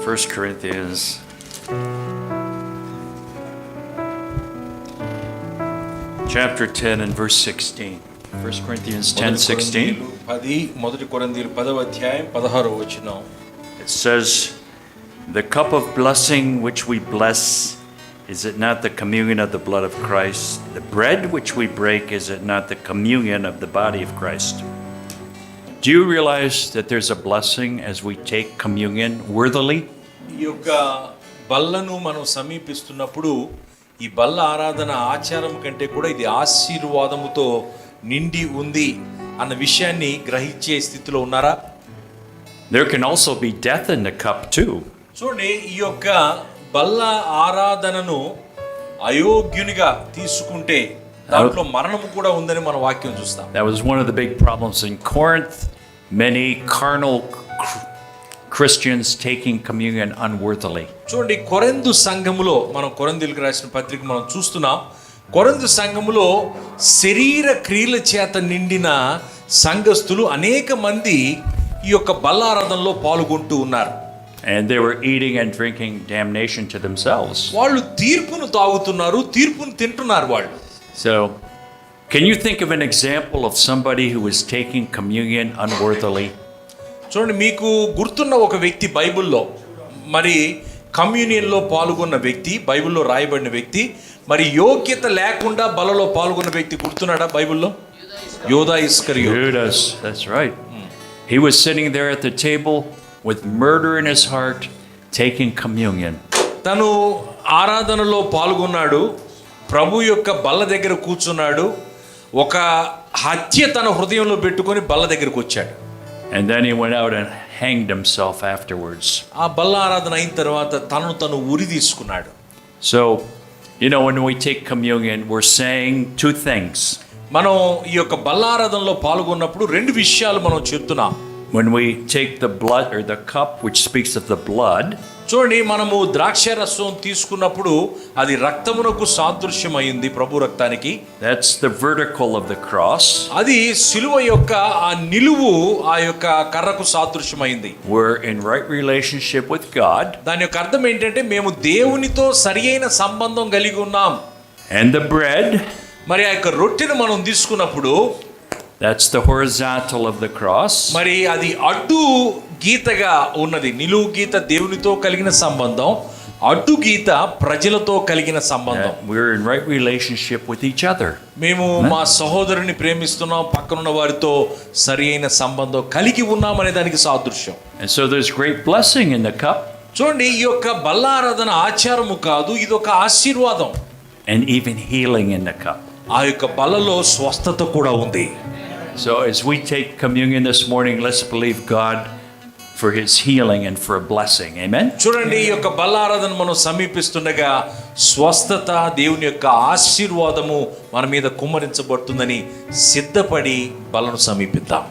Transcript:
1 Corinthians chapter 10 and verse 16. 1 Corinthians 10:16. 1 కొరింథీయులు 10వ అధ్యాయం 16వ వచనం. It says, "The cup of blessing which we bless, is it not the communion of the blood of Christ? The bread which we break, is it not the communion of the body of Christ?" Do you realize that there's a blessing as we take communion worthily? ఈ యొక్క బల్లను మనం సమీపిస్తున్నప్పుడు ఈ బల్ల ఆరాధన ఆచారం కంటే కూడా ఇది ఆశీర్వాదముతో నిండి ఉంది అన్న విషయాన్ని గ్రహించే స్థితిలో ఉన్నారా? There can also be death in the cup too. చూడండి, ఈ యొక్క బల్ల ఆరాధనను అయోగ్యునిగా తీసుకుంటే దాంట్లో మరణము కూడా ఉందని మన వాక్యం చూస్తాం. That was one of the big problems in Corinth. Many carnal Christians taking communion unworthily. చూడండి, కొరింథు సంఘములో, మనం కొరింథీయులకు రాసిన పత్రిక మనం చూస్తున్నాం. కొరింథు సంఘములో శరీర క్రియల చేత నిండిన సంఘస్థులు అనేక మంది ఈ యొక్క బల్లారాధనలో పాల్గొంటూ ఉన్నారు. And they were eating and drinking damnation to themselves. వాళ్ళు తీర్పును తాగుతున్నారు, తీర్పును తింటున్నారు వాళ్ళు. So, can you think of an example of somebody who was taking communion unworthily? చూడండి, మీకు గుర్తున్న ఒక వ్యక్తి బైబిల్లో, మరి కమ్యూనియన్లో పాల్గొన్న వ్యక్తి, బైబిల్లో రాయబడిన వ్యక్తి, మరి యోగ్యత లేకుండా బలలో పాల్గొన్న వ్యక్తి గుర్తున్నాడా బైబిల్లో? యూదా ఇస్కరియోతు. Judas, that's right. He was sitting there at the table with murder in his heart, taking communion. తను ఆరాధనలో పాల్గొన్నాడు, ప్రభు యొక్క బల్ల దగ్గర కూర్చున్నాడు, ఒక హత్య తన హృదయంలో పెట్టుకొని బల్ల దగ్గరకు వచ్చాడు. And then he went out and hanged himself afterwards. ఆ బల్ల ఆరాధన అయిన తర్వాత తను ఉరి తీసుకున్నాడు. So, you know, when we take communion, we're saying two things. మనం ఈ యొక్క బల్ల ఆరాధనలో పాల్గొన్నప్పుడు రెండు విషయాలు మనం చెప్తున్నాం. When we take the blood or the cup which speaks of the blood, చూడండి, మనము ద్రాక్ష రసం తీసుకున్నప్పుడు అది రక్తమునకు సాదృశ్యమైంది, ప్రభు రక్తానికి. that's the vertical of the cross. అది సిలువ యొక్క ఆ నిలువు ఆ యొక్క కర్రకు సాదృశ్యమైంది. We're in right relationship with God. దాని యొక్క అర్థం ఏంటంటే మేము దేవునితో సరియైన సంబంధం కలిగి ఉన్నాం. And the bread, మరి ఆ యొక్క రొట్టెను మనం తీసుకున్నప్పుడు that's the horizontal of the cross. మరి అది అడ్డు గీతగా ఉన్నది. నిలువు గీత దేవునితో కలిగిన సంబంధం, అడ్డు గీత ప్రజలతో కలిగిన సంబంధం. We're in right relationship with each other. మేము మా సహోదరుని ప్రేమిస్తున్నాం, పక్కనున్న వారితో సరి అయిన సంబంధం కలిగి ఉన్నాం అనే దానికి సాదృశ్యం. And so there's great blessing in the cup. చూడండి, ఈ యొక్క బల్లారాధన ఆచారము కాదు, ఇది ఒక ఆశీర్వాదం. And even healing in the cup. ఆ యొక్క బల్లలో స్వస్థత కూడా ఉంది. So as we take communion this morning, let's believe God for his healing and for a blessing. Amen. చూడండి, ఈ యొక్క బల్లారాధన మనం సమీపిస్తుండగా స్వస్థత, దేవుని యొక్క ఆశీర్వాదము మన మీద కుమ్మరించబడుతుందని సిద్ధపడి బలను సమీపిద్దాం.